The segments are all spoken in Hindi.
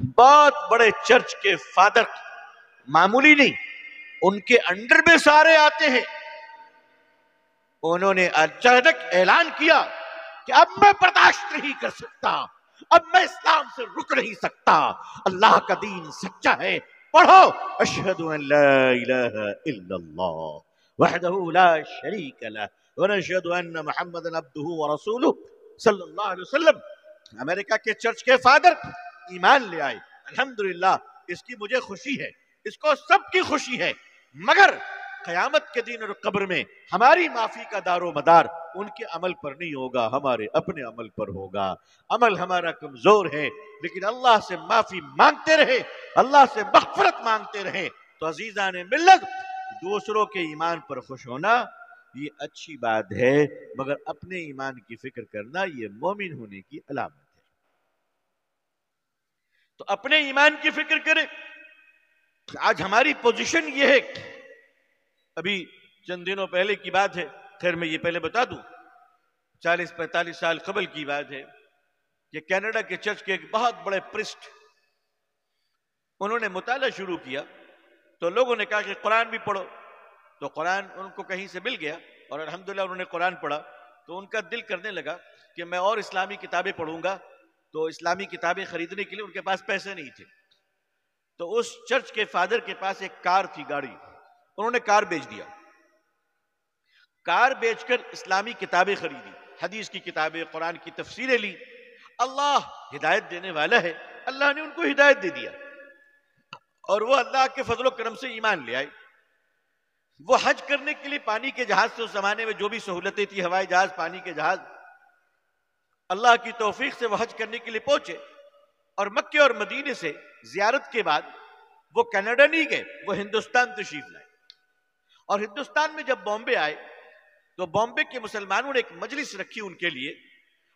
बहुत बड़े चर्च के फादर, मामूली नहीं, उनके अंडर में सारे आते हैं। उन्होंने अचानक ऐलान किया कि अब मैं बर्दाश्त नहीं कर सकता, अब मैं इस्लाम से रुक नहीं सकता, अल्लाह का दीन सच्चा है। पढ़ो, अशहदु अन ला इलाहा इल्लल्लाह वहदहु ला शरीक लह व नशहदु अन्न मुहम्मदन अब्दुहु व रसूलुहु सल्लल्लाहु अलैहि वसल्लम। अमेरिका के चर्च के फादर ईमान ले आए। अल्हम्दुलिल्लाह, इसकी मुझे खुशी है, इसको सबकी खुशी है। मगर कयामत के दिन और कब्र में हमारी माफी का दारो मदार उनके अमल पर नहीं होगा, हमारे अपने अमल पर होगा। अमल हमारा कमजोर है, लेकिन अल्लाह से माफी मांगते रहे, अल्लाह से मग़फ़िरत मांगते रहे। तो अजीज़ान मिल्लत, दूसरों के ईमान पर खुश होना ये अच्छी बात है, मगर अपने ईमान की फिक्र करना ये मोमिन होने की अलामत है। तो अपने ईमान की फिक्र करें। आज हमारी पोजीशन ये है, अभी चंद दिनों पहले की बात है, खैर मैं ये पहले बता दूं, 40-45 साल कबल की बात है कि कनाडा के चर्च के एक बहुत बड़े प्रिस्ट, उन्होंने मुताला शुरू किया। तो लोगों ने कहा कि कुरान भी पढ़ो। तो कुरान उनको कहीं से मिल गया और अल्हम्दुलिल्लाह उन्होंने कुरान पढ़ा। तो उनका दिल करने लगा कि मैं और इस्लामी किताबें पढ़ूंगा। तो इस्लामी किताबें खरीदने के लिए उनके पास पैसे नहीं थे। तो उस चर्च के फादर के पास एक कार थी, गाड़ी, उन्होंने कार बेच दिया। कार बेचकर इस्लामी किताबें खरीदी, हदीस की किताबें, कुरान की तफसीरें ली। अल्लाह हिदायत देने वाला है, अल्लाह ने उनको हिदायत दे दिया और वो अल्लाह के फजलो करम से ईमान ले आए। वो हज करने के लिए पानी के जहाज से, उस जमाने में जो भी सहूलतें थी, हवाई जहाज, पानी के जहाज, अल्लाह की तौफीक से वो हज करने के लिए पहुंचे। और मक्के और मदीने से जियारत के बाद वो कनाडा नहीं गए, वो हिंदुस्तान तशरीफ लाए। और हिंदुस्तान में जब बॉम्बे आए तो बॉम्बे के मुसलमानों ने एक मजलिस रखी उनके लिए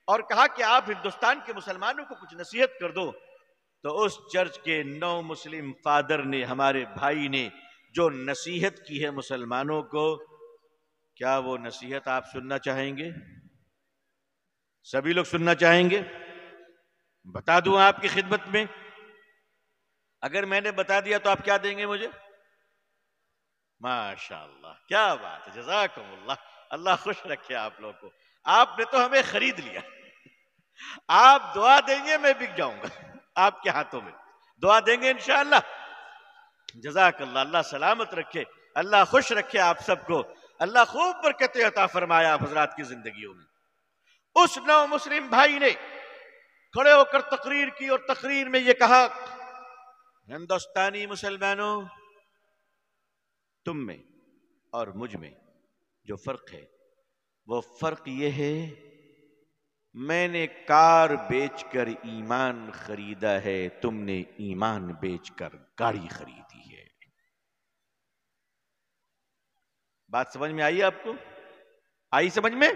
और कहा कि आप हिंदुस्तान के मुसलमानों को कुछ नसीहत कर दो। तो उस चर्च के 9 मुस्लिम फादर ने, हमारे भाई ने जो नसीहत की है मुसलमानों को, क्या वो नसीहत आप सुनना चाहेंगे? सभी लोग सुनना चाहेंगे? बता दूं आपकी खिदमत में, अगर मैंने बता दिया तो आप क्या देंगे मुझे? माशाअल्लाह, क्या बात है, जज़ाकुमुल्लाह, अल्लाह खुश रखे आप लोगों को। आपने तो हमें खरीद लिया। आप दुआ देंगे मैं बिक जाऊंगा आपके हाथों में। दुआ देंगे इंशाअल्लाह। जज़ाकल्लाह, अल्लाह सलामत रखे, अल्लाह खुश रखे आप सबको, अल्लाह खूब बरकतें अता फरमाया आप हजरात की जिंदगियों में। उस 9 मुस्लिम भाई ने खड़े होकर तकरीर की और तकरीर में यह कहा, हिंदुस्तानी मुसलमानों, तुम में और मुझ में जो फर्क है वो फर्क यह है, मैंने कार बेचकर ईमान खरीदा है, तुमने ईमान बेचकर गाड़ी खरीदी है। बात समझ में आई आपको? आई समझ में?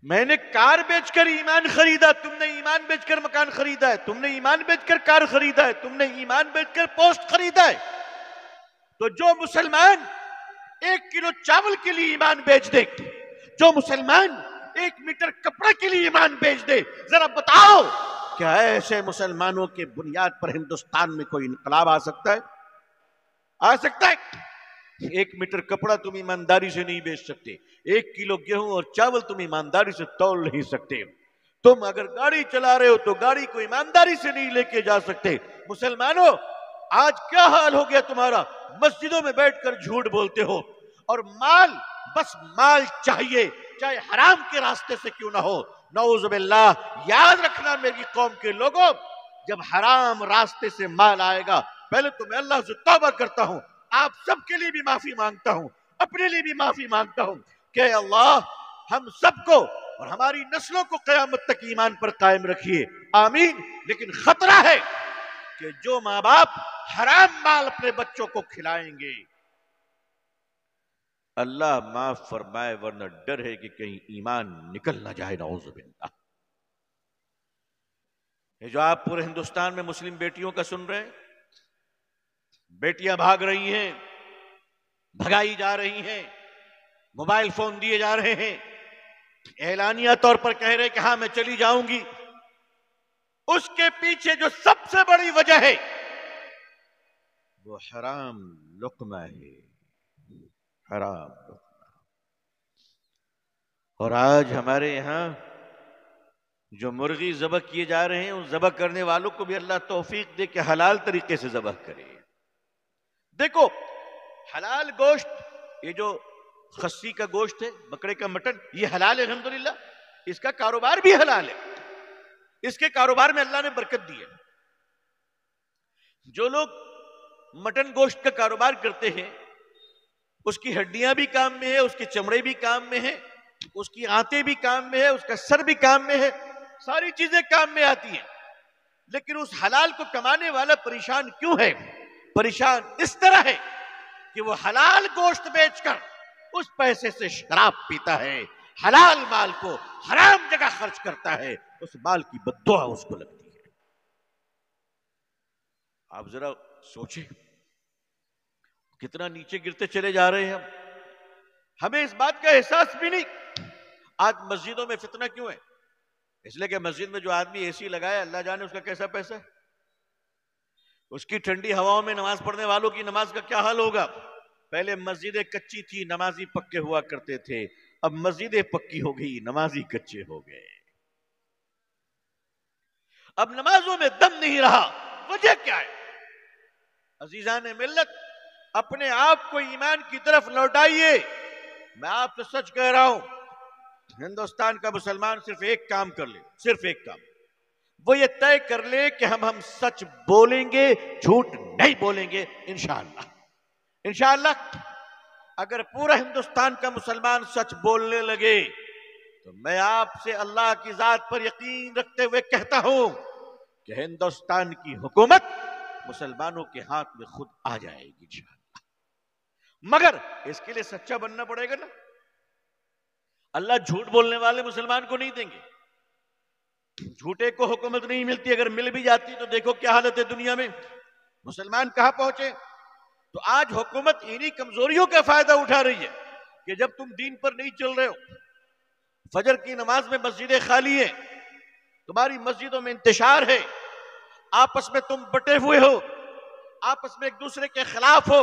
मैंने कार बेचकर ईमान खरीदा, तुमने ईमान बेचकर मकान खरीदा है, तुमने ईमान बेचकर कार खरीदा है, तुमने ईमान बेचकर पोस्ट खरीदा है। तो जो मुसलमान 1 किलो चावल के लिए ईमान बेच दे, जो मुसलमान 1 मीटर कपड़े के लिए ईमान बेच दे, जरा बताओ क्या ऐसे मुसलमानों के बुनियाद पर हिंदुस्तान में कोई इनकलाब आ सकता है? आ सकता है? 1 मीटर कपड़ा तुम ईमानदारी से नहीं बेच सकते, 1 किलो गेहूं और चावल तुम ईमानदारी से तौल नहीं सकते। तुम अगर गाड़ी चला रहे हो तो गाड़ी को ईमानदारी से नहीं लेके जा सकते। मुसलमानों, आज क्या हाल हो गया तुम्हारा, मस्जिदों में बैठकर झूठ बोलते हो और माल, बस माल चाहिए, चाहे हराम के रास्ते से क्यों ना हो। नऊज़ बिल्लाह, याद रखना मेरी कौम के लोगों, जब हराम रास्ते से माल आएगा, पहले तो मैं अल्लाह से तौबा करता हूं, आप सबके लिए भी माफी मांगता हूं, अपने लिए भी माफी मांगता हूं कि अल्लाह हम सबको और हमारी नस्लों को क़यामत तक ईमान पर कायम रखिए, आमीन। लेकिन खतरा है कि जो माँ बाप हराम माल अपने बच्चों को खिलाएंगे, अल्लाह माफ फरमाए, वरना डर है कि कहीं ईमान निकल ना जाए, नऊज़ बिल्लाह। ये जो आप पूरे हिंदुस्तान में मुस्लिम बेटियों का सुन रहे हैं, बेटियां भाग रही हैं, भगाई जा रही हैं, मोबाइल फोन दिए जा रहे हैं, एलानिया तौर पर कह रहे हैं कि हाँ मैं चली जाऊंगी। उसके पीछे जो सबसे बड़ी वजह है वो हराम लुक्मा है, हराम लुक्मा। और आज हमारे यहां जो मुर्गी ज़बह किए जा रहे हैं, उन ज़बह करने वालों को भी अल्लाह तौफीक दे के हलाल तरीके से ज़बह करे। देखो, हलाल गोश्त, ये जो खस्सी का गोश्त है, बकरे का मटन, ये हलाल है अल्हम्दुलिल्लाह, इसका कारोबार भी हलाल है, इसके कारोबार में अल्लाह ने बरकत दी है। जो लोग मटन गोश्त का कारोबार करते हैं, उसकी हड्डियां भी काम में है, उसके चमड़े भी काम में है, उसकी आंतें भी काम में है, उसका सर भी काम में है, सारी चीजें काम में आती हैं। लेकिन उस हलाल को कमाने वाला परेशान क्यों है? परेशान इस तरह है कि वो हलाल गोश्त बेचकर उस पैसे से शराब पीता है, हलाल माल को हराम जगह खर्च करता है, उस माल की बद्दुआ उसको लगती है। आप जरा सोचें कितना नीचे गिरते चले जा रहे हैं हम। हमें इस बात का एहसास भी नहीं। आज मस्जिदों में फितना क्यों है? इसलिए कि मस्जिद में जो आदमी एसी लगाया, अल्लाह जाने उसका कैसा पैसा है, उसकी ठंडी हवाओं में नमाज पढ़ने वालों की नमाज का क्या हाल होगा। पहले मस्जिदें कच्ची थी, नमाजी पक्के हुआ करते थे, अब मस्जिदें पक्की हो गई, नमाजी कच्चे हो गए। अब नमाजों में दम नहीं रहा। वजह क्या है? अजीजान मिल्लत, अपने आप को ईमान की तरफ लौटाइए। मैं आपसे सच कह रहा हूं, हिंदुस्तान का मुसलमान सिर्फ एक काम कर ले, सिर्फ एक काम, वो ये तय कर ले कि हम सच बोलेंगे, झूठ नहीं बोलेंगे। इंशाअल्लाह, इंशाअल्लाह अगर पूरा हिंदुस्तान का मुसलमान सच बोलने लगे तो मैं आपसे अल्लाह की जात पर यकीन रखते हुए कहता हूं कि हिंदुस्तान की हुकूमत मुसलमानों के हाथ में खुद आ जाएगी इंशाअल्लाह। मगर इसके लिए सच्चा बनना पड़ेगा ना। अल्लाह झूठ बोलने वाले मुसलमान को नहीं देंगे। झूठे को हुकूमत नहीं मिलती, अगर मिल भी जाती तो देखो क्या हालत है दुनिया में, मुसलमान कहां पहुंचे। तो आज हुकूमत इन्हीं कमजोरियों का फायदा उठा रही है कि जब तुम दीन पर नहीं चल रहे हो, फजर की नमाज में मस्जिदें खाली हैं, तुम्हारी मस्जिदों में इंतशार है, आपस में तुम बटे हुए हो, आपस में एक दूसरे के खिलाफ हो,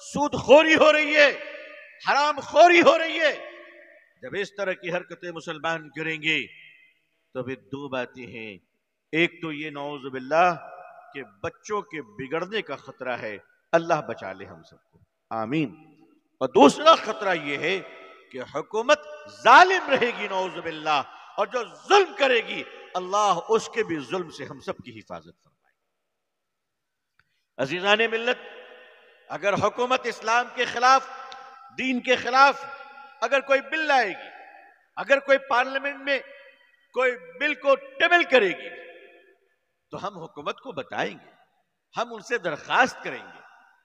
सूदखोरी हो रही है, हराम खोरी हो रही है। जब इस तरह की हरकतें मुसलमान करेंगे तो फिर दो बातें हैं। एक तो ये नौज़ बिल्लाह कि बच्चों के बिगड़ने का खतरा है, अल्लाह बचा ले हम सबको, आमीन। और दूसरा खतरा यह है कि हुकूमत जालिम रहेगी नौज़ बिल्लाह, और जो जुल्म करेगी अल्लाह उसके भी जुल्म से हम सब की हिफाजत फरमाए। अजीज़ाने मिल्लत, अगर हुकूमत इस्लाम के खिलाफ, दीन के खिलाफ अगर कोई बिल लाएगी, अगर कोई पार्लियामेंट में कोई बिल को टेबल करेगी, तो हम हुकूमत को बताएंगे, हम उनसे दरखास्त करेंगे,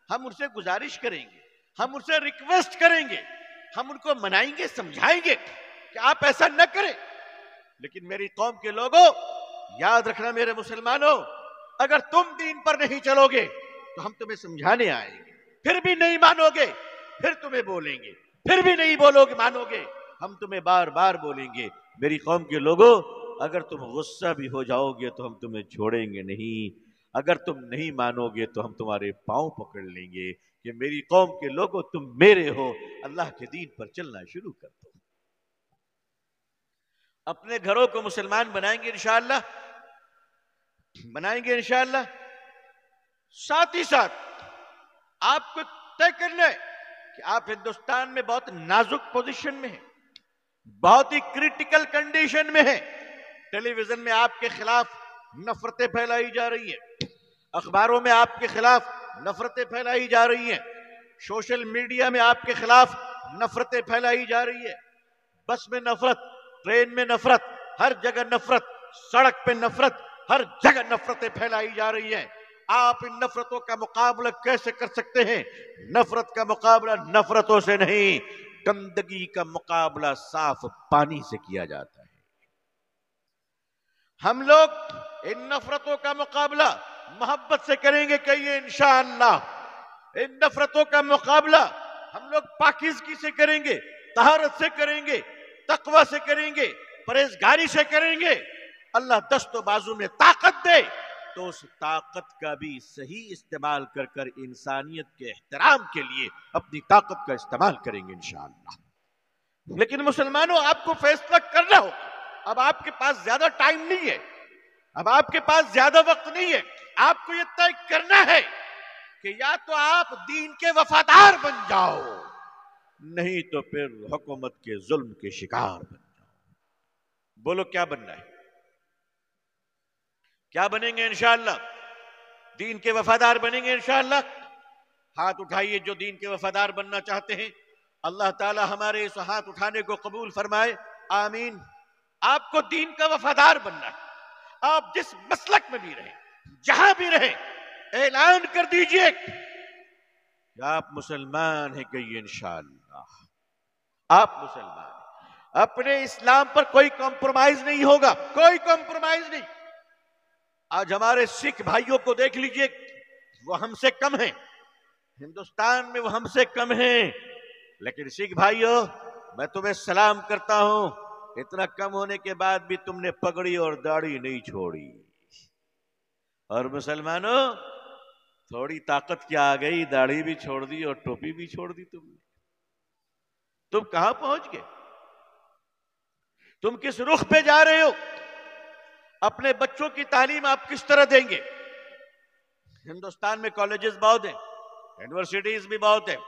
हम उनसे गुजारिश करेंगे, हम उनसे रिक्वेस्ट करेंगे, हम उनको मनाएंगे, समझाएंगे कि आप ऐसा न करें। लेकिन मेरी कौम के लोगों, याद रखना मेरे मुसलमानों, अगर तुम दीन पर नहीं चलोगे तो हम तुम्हें समझाने आएंगे, फिर भी नहीं मानोगे, फिर तुम्हें बोलेंगे, फिर भी नहीं बोलोगे, मानोगे, हम तुम्हें बार बार बोलेंगे। मेरी कौम के लोगों, अगर तुम गुस्सा भी हो जाओगे तो हम तुम्हें छोड़ेंगे नहीं, अगर तुम नहीं मानोगे तो हम तुम्हारे पांव पकड़ लेंगे कि मेरी कौम के लोगों तुम मेरे हो, अल्लाह के दीन पर चलना शुरू कर दो। अपने घरों को मुसलमान बनाएंगे इंशाअल्लाह, बनाएंगे इंशाअल्लाह। साथ ही साथ आपको तय करना है कि आप हिंदुस्तान में बहुत नाजुक पोजीशन में हैं, बहुत ही क्रिटिकल कंडीशन में है। टेलीविजन में आपके खिलाफ नफरतें फैलाई जा रही है, अखबारों में आपके खिलाफ नफरतें फैलाई जा रही हैं, सोशल मीडिया में आपके खिलाफ नफरतें फैलाई जा रही है। बस में नफरत, ट्रेन में नफरत, हर जगह नफरत, सड़क पे नफरत, हर जगह नफरतें फैलाई जा रही हैं। आप इन नफरतों का मुकाबला कैसे कर सकते हैं? नफरत का मुकाबला नफरतों से नहीं, गंदगी का मुकाबला साफ पानी से किया जाता है। हम लोग इन नफरतों का मुकाबला मोहब्बत से करेंगे, कहिए इंशाअल्लाह। इन नफरतों का मुकाबला हम लोग पाकीज़गी से करेंगे, तहारत से करेंगे, तकवा से करेंगे, परहेजगारी से करेंगे। अल्लाह दस्तो बाजू में ताकत दे तो उस ताकत का भी सही इस्तेमाल कर कर इंसानियत के एहतराम के लिए अपनी ताकत का इस्तेमाल करेंगे इंशाअल्लाह। लेकिन मुसलमानों, आपको फैसला करना होगा। अब आपके पास ज्यादा टाइम नहीं है, अब आपके पास ज्यादा वक्त नहीं है। आपको यह तय करना है कि या तो आप दीन के वफादार बन जाओ, नहीं तो फिर हुकूमत के जुल्म के शिकार बन जाओ। बोलो क्या बनना है? क्या बनेंगे इंशाअल्लाह? दीन के वफादार बनेंगे इंशाअल्लाह। हाथ उठाइए जो दीन के वफादार बनना चाहते हैं। अल्लाह ताला हमारे इस हाथ उठाने को कबूल फरमाए, आमीन। आपको दीन का वफादार बनना है। आप जिस मसलक में भी रहें, जहां भी रहें, ऐलान कर दीजिए कि आप मुसलमान हैं। कहिए इंशाअल्लाह आप मुसलमान हैं। अपने इस्लाम पर कोई कॉम्प्रोमाइज नहीं होगा, कोई कॉम्प्रोमाइज नहीं। आज हमारे सिख भाइयों को देख लीजिए, वो हमसे कम हैं, हिंदुस्तान में वो हमसे कम हैं, लेकिन सिख भाइयों, मैं तुम्हें सलाम करता हूं। इतना कम होने के बाद भी तुमने पगड़ी और दाढ़ी नहीं छोड़ी। और मुसलमानों, थोड़ी ताकत क्या आ गई, दाढ़ी भी छोड़ दी और टोपी भी छोड़ दी तुमने। तुम कहां पहुंच गए? तुम किस रुख पे जा रहे हो? अपने बच्चों की तालीम आप किस तरह देंगे? हिंदुस्तान में कॉलेजेस बहुत हैं, यूनिवर्सिटीज भी बहुत हैं,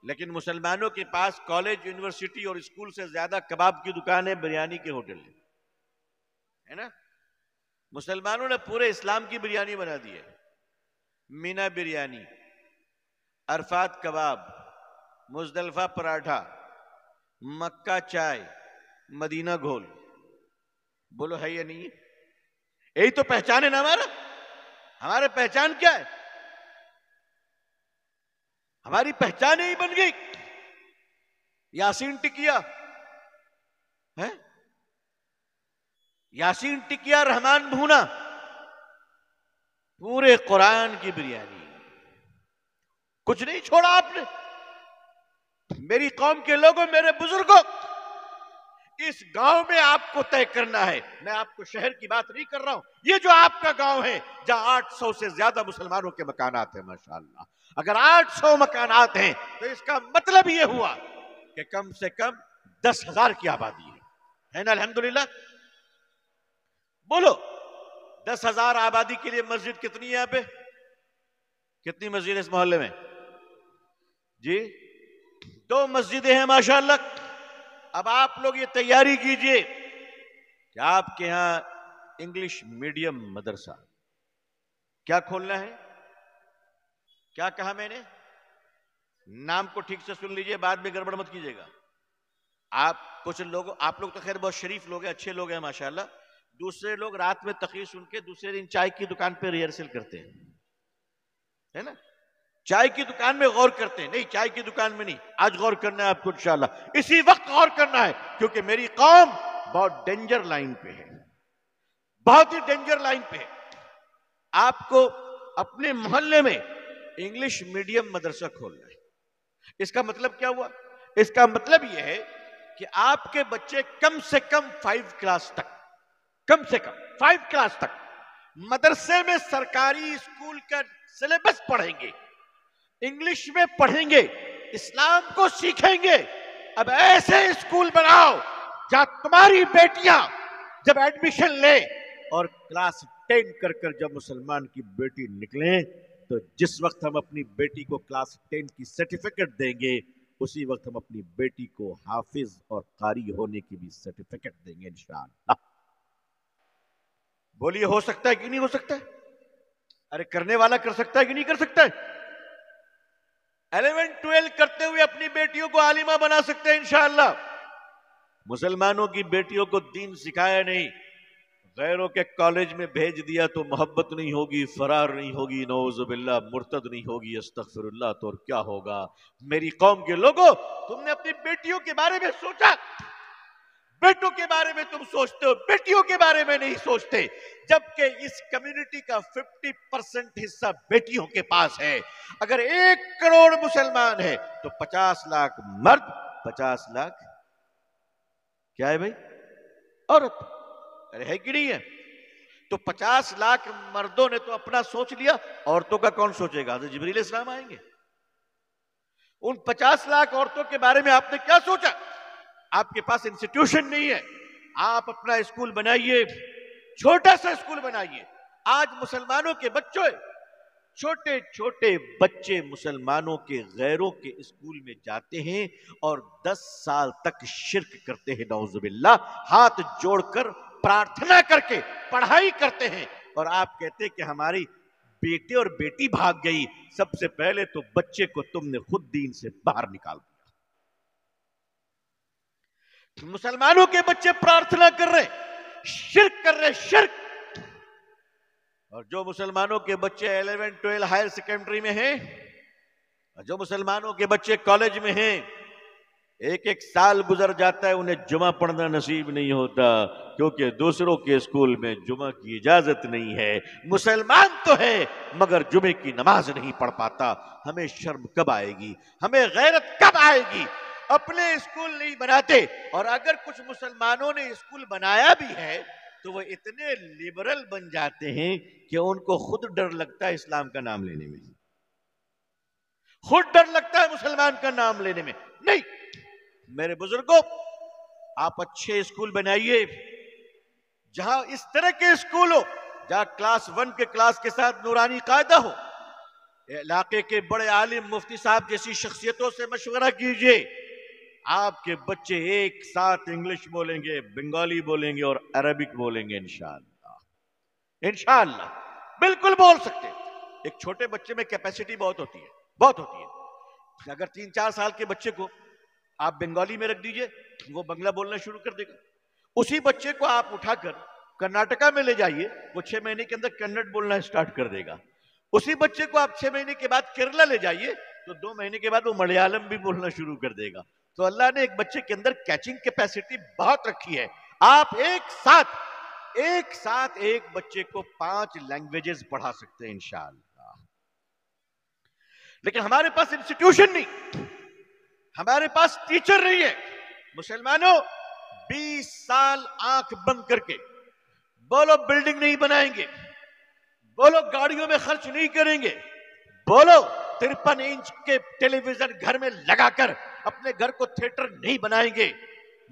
लेकिन मुसलमानों के पास कॉलेज, यूनिवर्सिटी और स्कूल से ज्यादा कबाब की दुकान है, बिरयानी के होटल है ना? मुसलमानों ने पूरे इस्लाम की बिरयानी बना दी है। मीना बिरयानी, अरफात कबाब, मुजदलफा पराठा, मक्का चाय, मदीना घोल। बोलो है या नहीं? यही तो पहचान है ना हमारा। हमारी पहचान क्या है? हमारी पहचान यही बन गई। यासीन टिकिया है, यासीन टिकिया, रहमान भूना, पूरे कुरान की बिरयानी, कुछ नहीं छोड़ा आपने। मेरी कौम के लोगों, मेरे बुजुर्गों, इस गांव में आपको तय करना है। मैं आपको शहर की बात नहीं कर रहा हूं। ये जो आपका गांव है, जहां 800 से ज्यादा मुसलमानों के मकानात हैं, माशाअल्लाह, अगर 800 मकानात हैं तो इसका मतलब ये हुआ कि कम से कम 10,000 की आबादी है ना? अल्हम्दुलिल्लाह। बोलो 10,000 आबादी के लिए मस्जिद कितनी है? यहां पे कितनी मस्जिद है इस मोहल्ले में? जी 2 मस्जिदें हैं माशाअल्लाह। अब आप लोग ये तैयारी कीजिए कि आपके यहां इंग्लिश मीडियम मदरसा क्या खोलना है। क्या कहा मैंने? नाम को ठीक से सुन लीजिए, बाद में गड़बड़ मत कीजिएगा। आप लोग तो खैर बहुत शरीफ लोग हैं, अच्छे लोग हैं माशाअल्लाह। दूसरे लोग रात में तकरीर सुन के दूसरे दिन चाय की दुकान पे रिहर्सल करते हैं, है ना? चाय की दुकान में गौर करते हैं। नहीं, चाय की दुकान में नहीं, आज गौर करना है आपको इंशाअल्लाह। इसी वक्त गौर करना है, क्योंकि मेरी कौम बहुत डेंजर लाइन पे है, बहुत ही डेंजर लाइन पे है। आपको अपने मोहल्ले में इंग्लिश मीडियम मदरसा खोलना है। इसका मतलब क्या हुआ? इसका मतलब यह है कि आपके बच्चे कम से कम 5 क्लास तक, कम से कम 5 क्लास तक मदरसे में, सरकारी स्कूल का सिलेबस पढ़ेंगे, इंग्लिश में पढ़ेंगे, इस्लाम को सीखेंगे। अब ऐसे स्कूल बनाओ जहां तुम्हारी बेटियां जब एडमिशन ले और क्लास 10 कर कर जब मुसलमान की बेटी निकले, तो जिस वक्त हम अपनी बेटी को क्लास 10 की सर्टिफिकेट देंगे, उसी वक्त हम अपनी बेटी को हाफिज और कारी होने की भी सर्टिफिकेट देंगे इंशाअल्लाह। बोलिए हो सकता है कि नहीं हो सकता है? अरे करने वाला कर सकता है कि नहीं कर सकता है? 11-12 करते हुए अपनी बेटियों को आलिमा बना सकते हैं इंशाअल्लाह। मुसलमानों की बेटियों को दीन सिखाया नहीं, गैरों के कॉलेज में भेज दिया तो मोहब्बत नहीं होगी, फरार नहीं होगी, नौजुबिल्लाह, मुर्तद नहीं होगी, अस्तगफिरुल्लाह, तो और क्या होगा? मेरी कौम के लोगों, तुमने अपनी बेटियों के बारे में सोचा? बेटों के बारे में तुम सोचते हो, बेटियों के बारे में नहीं सोचते। जबकि इस कम्युनिटी का 50% हिस्सा बेटियों के पास है। अगर 1 करोड़ मुसलमान है तो 50 लाख मर्द, 50 लाख क्या है भाई? औरत। अरे है कि नहीं है? तो 50 लाख मर्दों ने तो अपना सोच लिया, औरतों का कौन सोचेगा? तो जिब्रील इस्लाम आएंगे। उन 50 लाख औरतों के बारे में आपने क्या सोचा? आपके पास इंस्टीट्यूशन नहीं है, आप अपना स्कूल बनाइए, छोटा सा स्कूल बनाइए। आज मुसलमानों के बच्चों, छोटे छोटे बच्चे मुसलमानों के गैरों के स्कूल में जाते हैं और 10 साल तक शिर्क करते हैं, नौजुबिल्लाह, हाथ जोड़कर प्रार्थना करके पढ़ाई करते हैं। और आप कहते हैं कि हमारी बेटे और बेटी भाग गई। सबसे पहले तो बच्चे को तुमने खुद दीन से बाहर निकाल दिया। मुसलमानों के बच्चे प्रार्थना कर रहे, शिर्क कर रहे, शिर्क। और जो मुसलमानों के बच्चे 11, 12 हायर सेकेंडरी में हैं, और जो मुसलमानों के बच्चे कॉलेज में हैं, एक एक साल गुजर जाता है, उन्हें जुमा पढ़ना नसीब नहीं होता, क्योंकि दूसरों के स्कूल में जुमा की इजाजत नहीं है। मुसलमान तो है मगर जुमे की नमाज नहीं पढ़ पाता। हमें शर्म कब आएगी? हमें गैरत कब आएगी? अपने स्कूल नहीं बनाते, और अगर कुछ मुसलमानों ने स्कूल बनाया भी है तो वो इतने लिबरल बन जाते हैं कि उनको खुद डर लगता है इस्लाम का नाम लेने में, खुद डर लगता है मुसलमान का नाम लेने में। नहीं, मेरे बुजुर्गों, आप अच्छे स्कूल बनाइए, जहां इस तरह के स्कूल हो, जहां क्लास 1 के क्लास के साथ नूरानी कायदा हो। इलाके के बड़े आलिम मुफ्ती साहब जैसी शख्सियतों से मशवरा कीजिए, आपके बच्चे एक साथ इंग्लिश बोलेंगे, बंगाली बोलेंगे और अरबिक बोलेंगे इंशाअल्लाह। इंशाअल्लाह बिल्कुल बोल सकते। एक छोटे बच्चे में कैपेसिटी बहुत होती है, बहुत होती है। अगर 3-4 साल के बच्चे को आप बंगाली में रख दीजिए, वो बंगला बोलना शुरू कर देगा। उसी बच्चे को आप उठाकर कर्नाटका में ले जाइए, वो 6 महीने के अंदर कन्नड़ बोलना स्टार्ट कर देगा। उसी बच्चे को आप 6 महीने के बाद केरला ले जाइए, तो 2 महीने के बाद वो मलयालम भी बोलना शुरू कर देगा। तो अल्लाह ने एक बच्चे के अंदर कैचिंग कैपेसिटी बहुत रखी है। आप एक साथ एक बच्चे को 5 लैंग्वेजेस पढ़ा सकते हैं इंशाअल्लाह। लेकिन हमारे पास इंस्टीट्यूशन नहीं, हमारे पास टीचर नहीं है। मुसलमानों, 20 साल आंख बंद करके बोलो बिल्डिंग नहीं बनाएंगे, बोलो गाड़ियों में खर्च नहीं करेंगे, बोलो 53 इंच के टेलीविजन घर में लगाकर अपने घर को थिएटर नहीं बनाएंगे,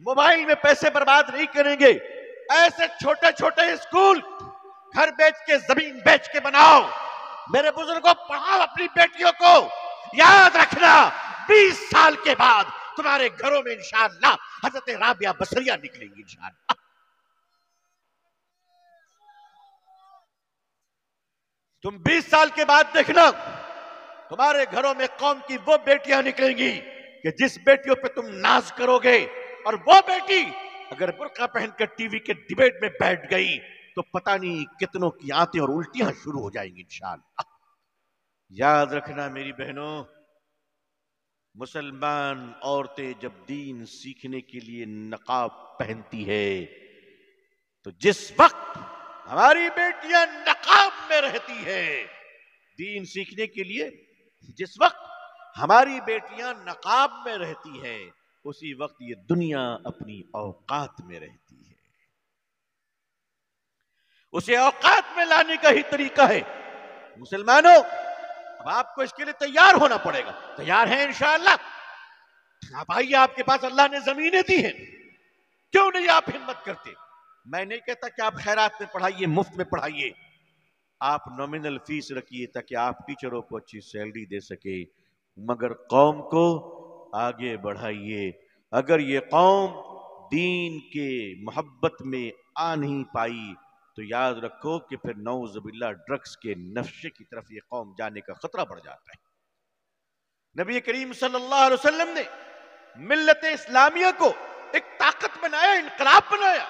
मोबाइल में पैसे बर्बाद नहीं करेंगे। ऐसे छोटे छोटे स्कूल घर बेच के, जमीन बेच के बनाओ। मेरे बुजुर्गों, पढ़ाओ अपनी बेटियों को। याद रखना, 20 साल के बाद तुम्हारे घरों में इंशाअल्लाह हजरत राबिया बसरिया निकलेंगी इंशाअल्लाह। तुम 20 साल के बाद देखना, तुम्हारे घरों में कौम की वो बेटियां निकलेंगी कि जिस बेटियों पे तुम नाज करोगे, और वो बेटी अगर बुर्का पहनकर टीवी के डिबेट में बैठ गई तो पता नहीं कितनों की आंतें और उल्टियां शुरू हो जाएंगी इंशाअल्लाह। याद रखना मेरी बहनों, मुसलमान औरतें जब दीन सीखने के लिए नकाब पहनती है, तो जिस वक्त हमारी बेटियां नकाब में रहती है दीन सीखने के लिए, जिस वक्त हमारी बेटियां नकाब में रहती है, उसी वक्त ये दुनिया अपनी औकात में रहती है। उसे औकात में लाने का ही तरीका है। मुसलमानों, अब आपको इसके लिए तैयार होना पड़ेगा। तैयार हैं इंशाअल्लाह? आप आइए, आपके पास अल्लाह ने जमीनें दी हैं, क्यों नहीं आप हिम्मत करते? मैं नहीं कहता कि आप खैरात में पढ़ाइए, मुफ्त में पढ़ाइए। आप नॉमिनल फीस रखिए ताकि आप टीचरों को अच्छी सैलरी दे सके, मगर कौम को आगे बढ़ाइए। अगर ये कौम दीन के मोहब्बत में आ नहीं पाई तो याद रखो कि फिर नौज़ुबिल्लाह ड्रग्स के नशे की तरफ ये कौम जाने का खतरा बढ़ जाता है। नबी करीम सल्लल्लाहु अलैहि वसल्लम ने मिल्लत इस्लामिया को एक ताकत बनाया, इनकलाब बनाया।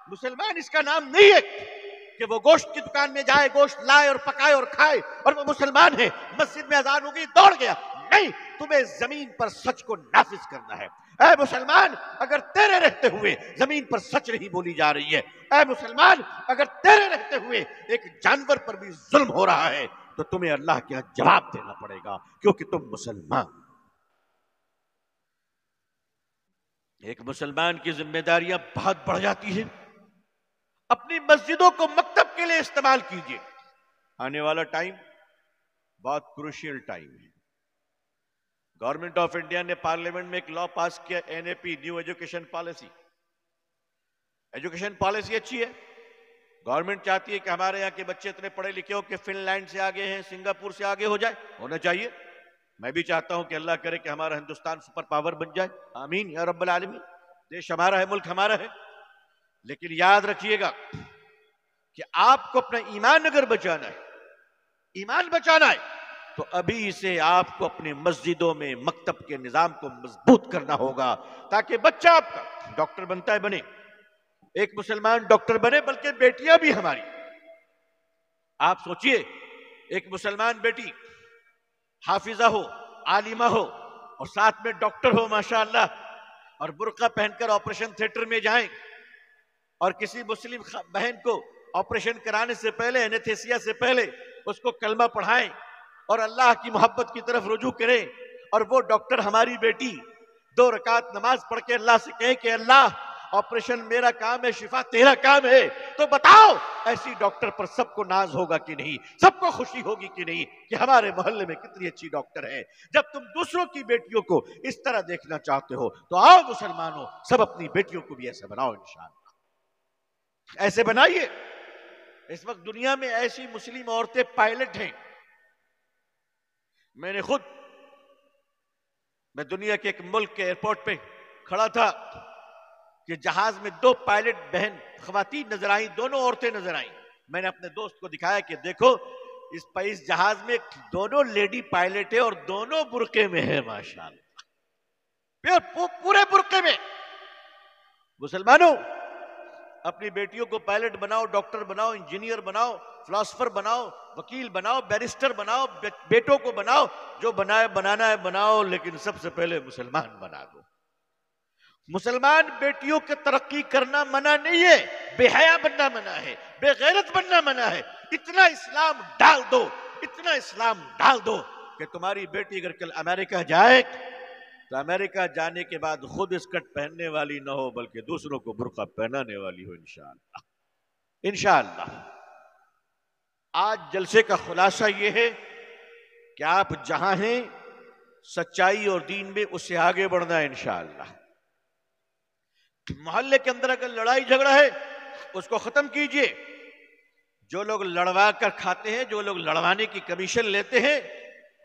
मुसलमान इसका नाम नहीं है कि वो गोश्त की दुकान में जाए, गोश्त लाए और पकाए और खाए और वो मुसलमान है। मस्जिद में अजान हो गई, दौड़ गया। नहीं, तुम्हें जमीन पर सच को नाफिज करना है। ऐ मुसलमान, अगर तेरे रहते हुए जमीन पर सच नहीं बोली जा रही है, ऐ मुसलमान, अगर तेरे रहते हुए एक जानवर पर भी जुल्म हो रहा है, तो तुम्हें अल्लाह के यहाँ जवाब देना पड़ेगा, क्योंकि तुम मुसलमान। एक मुसलमान की जिम्मेदारियां बहुत बढ़ जाती है। अपनी मस्जिदों को मकतब के लिए इस्तेमाल कीजिए। आने वाला टाइम बहुत क्रूशियल टाइम है। गवर्नमेंट ऑफ इंडिया ने पार्लियामेंट में एक लॉ पास किया, NAP, new education policy. Education policy अच्छी है। गवर्नमेंट चाहती है कि हमारे यहाँ के बच्चे इतने पढ़े लिखे हो कि फिनलैंड से आगे हैं, सिंगापुर से आगे हो जाए, होना चाहिए। मैं भी चाहता हूं कि अल्लाह करे कि हमारा हिंदुस्तान सुपर पावर बन जाए, आमीन या रब्बल आलमीन। देश हमारा है, मुल्क हमारा है, लेकिन याद रखिएगा कि आपको अपना ईमान अगर बचाना है, ईमान बचाना है, तो अभी से आपको अपनी मस्जिदों में मकतब के निजाम को मजबूत करना होगा, ताकि बच्चा आपका डॉक्टर बनता है बने, एक मुसलमान डॉक्टर बने, बल्कि बेटियां भी हमारी। आप सोचिए, एक मुसलमान बेटी हाफिजा हो, आलिमा हो और साथ में डॉक्टर हो माशाअल्लाह, और बुर्का पहनकर ऑपरेशन थिएटर में जाएं और किसी मुस्लिम बहन को ऑपरेशन कराने से पहले, एनेस्थेसिया से पहले उसको कलमा पढ़ाएं और अल्लाह की मोहब्बत की तरफ रुजू करें, और वो डॉक्टर हमारी बेटी 2 रकात नमाज पढ़ के अल्लाह से कहे कि अल्लाह ऑपरेशन मेरा काम है, शिफा तेरा काम है। तो बताओ, ऐसी डॉक्टर पर सबको नाज होगा कि नहीं, सबको खुशी होगी कि नहीं कि हमारे मोहल्ले में कितनी अच्छी डॉक्टर है। जब तुम दूसरों की बेटियों को इस तरह देखना चाहते हो, तो आओ मुसलमानों, सब अपनी बेटियों को भी ऐसे बनाओ, इंशाअल्लाह ऐसे बनाइए। इस वक्त दुनिया में ऐसी मुस्लिम औरतें पायलट हैं। मैं दुनिया के एक मुल्क के एयरपोर्ट पे खड़ा था कि जहाज में 2 पायलट बहन खवातीन नजर आई, दोनों औरतें नजर आई। मैंने अपने दोस्त को दिखाया कि देखो, इस जहाज में दोनों लेडी पायलट है और दोनों बुर्के में है माशाअल्लाह, पूरे बुर्के में। मुसलमानों, अपनी बेटियों को पायलट बनाओ, डॉक्टर बनाओ, इंजीनियर बनाओ, फिलोसोफर बनाओ, वकील बनाओ, बैरिस्टर बनाओ, बेटों को बनाओ, जो बनाना है बनाओ, लेकिन सबसे पहले मुसलमान बना दो। मुसलमान बेटियों की तरक्की करना मना नहीं है, बेहया बनना मना है, बेगैरत बनना मना है। इतना इस्लाम डाल दो, इतना इस्लाम डाल दो कि तुम्हारी बेटी अगर कल अमेरिका जाए तो अमेरिका जाने के बाद खुद स्कर्ट पहनने वाली ना हो, बल्कि दूसरों को बुर्का पहनाने वाली हो, इंशाअल्लाह। इंशाअल्लाह आज जलसे का खुलासा यह है कि आप जहां हैं सच्चाई और दीन में, उससे आगे बढ़ना है इंशाअल्लाह। मोहल्ले के अंदर अगर लड़ाई झगड़ा है, उसको खत्म कीजिए। जो लोग लड़वा कर खाते हैं, जो लोग लड़वाने की कमीशन लेते हैं,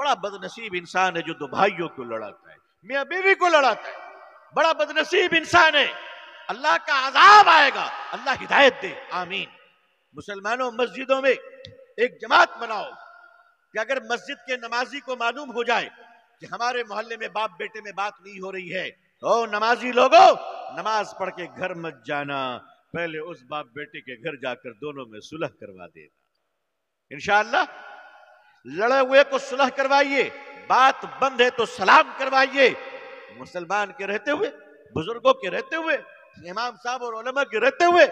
बड़ा बदनसीब इंसान है जो 2 भाइयों को लड़ाता है, मियां बीवी को लड़ाता है, बड़ा बदनसीब इंसान है। अल्लाह का अजाब आएगा, अल्लाह हिदायत दे, आमीन। मुसलमानों, मस्जिदों में एक जमात बनाओ कि अगर मस्जिद के नमाजी को मालूम हो जाए कि हमारे मोहल्ले में बाप बेटे में बात नहीं हो रही है, तो नमाजी लोगों, नमाज पढ़ के घर मत जाना, पहले उस बाप बेटे के घर जाकर दोनों में सुलह करवा देना इंशाअल्लाह। लड़े हुए को सुलह करवाइए, बात बंद है तो सलाम करवाइए। मुसलमान के रहते हुए, बुजुर्गों के रहते हुए, इमाम साहब और उलमा के रहते हुए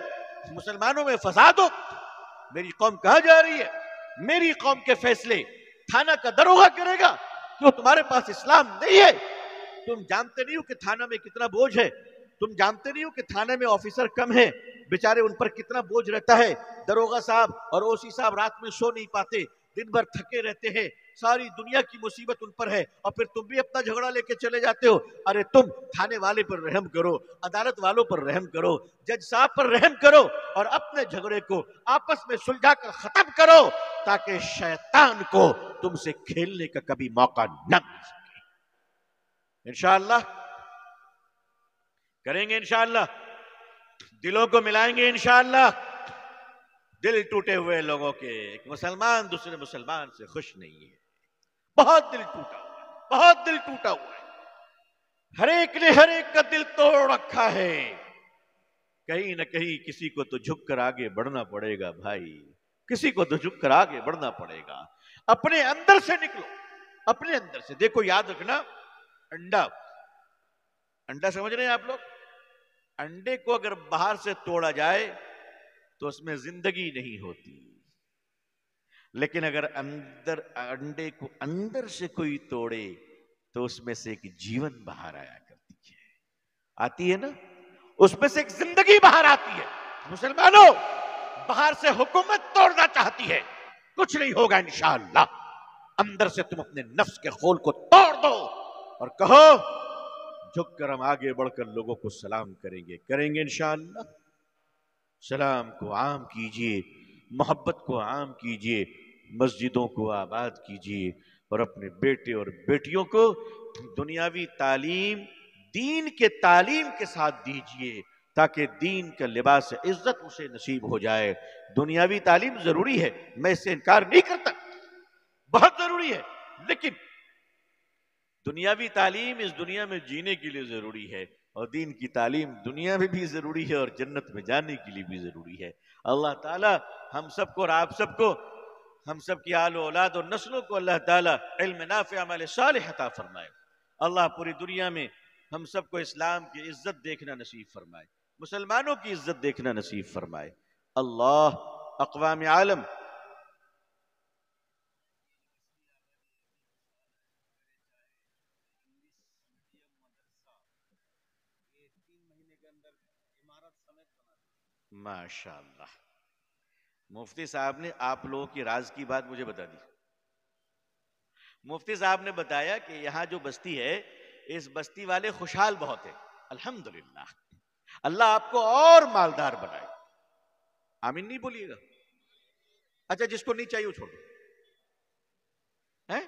मुसलमानों में फसाद हो। मेरी कौम कहां जा रही है? मेरी कौम के फैसले थाना का दरोगा करेगा? क्यों तुम्हारे पास इस्लाम नहीं है? तुम जानते नहीं हो कि थाना में कितना बोझ है? तुम जानते नहीं हो कि थाने में ऑफिसर कम है, बेचारे उन पर कितना बोझ रहता है। दरोगा साहब और ओसी साहब रात में सो नहीं पाते, दिन भर थके रहते हैं, सारी दुनिया की मुसीबत उन पर है, और फिर तुम भी अपना झगड़ा लेके चले जाते हो। अरे तुम थाने वाले पर रहम करो, अदालत वालों पर रहम करो, जज साहब पर रहम करो, और अपने झगड़े को आपस में सुलझा कर खत्म करो, ताकि शैतान को तुमसे खेलने का कभी मौका न मिल सके। इंशाअल्लाह करेंगे, इंशाअल्लाह दिलों को मिलाएंगे इंशाअल्लाह। दिल टूटे हुए लोगों के, एक मुसलमान दूसरे मुसलमान से खुश नहीं है, बहुत दिल टूटा हुआ है, बहुत दिल टूटा हुआ है। हर एक ने हर एक का दिल तोड़ रखा है। कहीं ना कहीं किसी को तो झुककर आगे बढ़ना पड़ेगा भाई, किसी को तो झुककर आगे बढ़ना पड़ेगा। अपने अंदर से निकलो, अपने अंदर से देखो। याद रखना, अंडा, अंडा समझ रहे हैं आप लोग? अंडे को अगर बाहर से तोड़ा जाए तो उसमें जिंदगी नहीं होती, लेकिन अगर अंडे को अंदर से कोई तोड़े तो उसमें से एक जीवन बाहर आया करती है, आती है ना, उसमें से एक जिंदगी बाहर आती है। मुसलमानों, बाहर से हुकूमत तोड़ना चाहती है, कुछ नहीं होगा इंशाअल्लाह। अंदर से तुम अपने नफ्स के खोल को तोड़ दो और कहो झुककर हम आगे बढ़कर लोगों को सलाम करेंगे इंशाअल्लाह। सलाम को आम कीजिए, मोहब्बत को आम कीजिए, मस्जिदों को आबाद कीजिए और अपने बेटे और बेटियों को दुनियावी तालीम दीन के तालीम के साथ दीजिए, ताकि दीन का लिबास इज्जत उसे नसीब हो जाए। दुनियावी तालीम जरूरी है, मैं इससे इनकार नहीं करता, बहुत जरूरी है, लेकिन दुनियावी तालीम इस दुनिया में जीने के लिए जरूरी है और दीन की तालीम दुनिया में भी जरूरी है और जन्नत में जाने के लिए भी जरूरी है। अल्लाह ताला हम सबको और आप सबको, हम सब की आल औलाद और नस्लों को अल्लाह ताला इल्म नाफ़ि अमल सालिह अता फरमाए। अल्लाह पूरी दुनिया में हम सबको इस्लाम की इज्जत देखना नसीब फरमाए, मुसलमानों की इज्जत देखना नसीब फरमाए। अल्लाह अक़वाम आलम माशाअल्लाह। मुफ्ती साहब ने आप लोगों की राज की बात मुझे बता दी। मुफ्ती साहब ने बताया कि यहां जो बस्ती है, इस बस्ती वाले खुशहाल बहुत है। अल्हम्दुलिल्लाह, अल्लाह आपको और मालदार बनाए। आमीन नहीं बोलिएगा? अच्छा, जिसको नहीं चाहिए वो छोड़ो, हैं?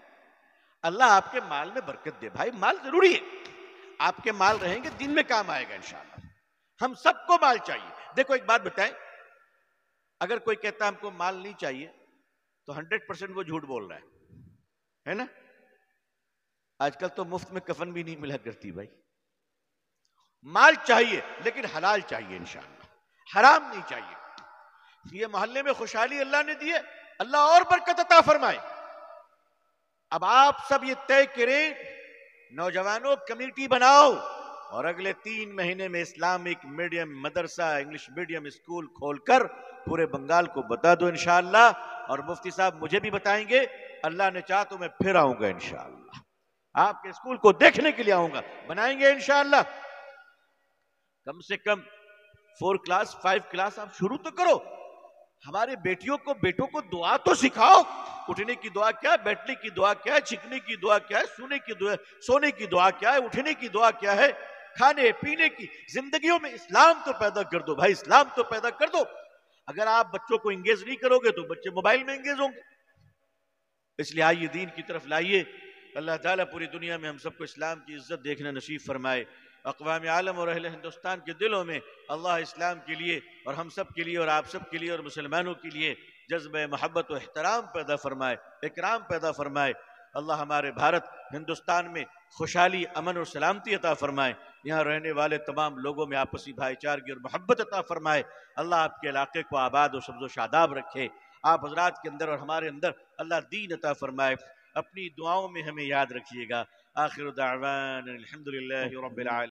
अल्लाह आपके माल में बरकत दे। भाई माल जरूरी है, आपके माल रहेंगे दिन में काम आएगा इंशाअल्लाह। हम सबको माल चाहिए। देखो एक बात बताएं, अगर कोई कहता हमको माल नहीं चाहिए तो 100% वो झूठ बोल रहा है ना? आजकल तो मुफ्त में कफन भी नहीं मिला करती भाई। माल चाहिए लेकिन हलाल चाहिए इंशाअल्लाह, हराम नहीं चाहिए। ये मोहल्ले में खुशहाली अल्लाह ने दी है, अल्लाह और बरकत अता फरमाए। अब आप सब ये तय करें, नौजवानों कमेटी बनाओ और अगले 3 महीने में इस्लामिक मीडियम मदरसा, इंग्लिश मीडियम स्कूल खोलकर पूरे बंगाल को बता दो इंशाअल्लाह। और मुफ्ती साहब मुझे भी बताएंगे, अल्लाह ने चाहा तो मैं फिर आऊंगा इंशाअल्लाह, आपके स्कूल को देखने के लिए आऊंगा, बनाएंगे इंशाअल्लाह। कम से कम 4 क्लास 5 क्लास आप शुरू तो करो। हमारे बेटियों को बेटों को दुआ तो सिखाओ। उठने की दुआ क्या है, बैठने की दुआ क्या है, छिकने की दुआ क्या है, सोने की दुआ क्या है, उठने की दुआ क्या है, खाने पीने की, जिंदगियों में इस्लाम तो पैदा कर दो भाई, इस्लाम तो पैदा कर दो। अगर आप बच्चों को एंगेज नहीं करोगे तो बच्चे मोबाइल में एंगेज होंगे। इसलिए आइए दीन की तरफ लाइए। अल्लाह ताला पूरी दुनिया में हम सबको इस्लाम की इज्जत देखना नसीब फरमाए। अक़वाम आलम और अहले हिंदुस्तान के दिलों में अल्लाह इस्लाम के लिए और हम सब के लिए और आप सब के लिए और मुसलमानों के लिए जज्बे मोहब्बत और एहतराम पैदा फरमाए, इकराम पैदा फरमाए। अल्लाह हमारे भारत हिंदुस्तान में खुशहाली, अमन और सलामती अता फरमाए। यहाँ रहने वाले तमाम लोगों में आपसी भाईचारगी और मोहब्बत अता फरमाए। अल्लाह आपके इलाके को आबाद और सब्ज़ो शादाब रखे। आप हजरात के अंदर और हमारे अंदर अल्लाह दीन अता फरमाए। अपनी दुआओं में हमें याद रखिएगा। आखिर दावाना अल्हम्दुलिल्लाहि रब्बिल आलमीन।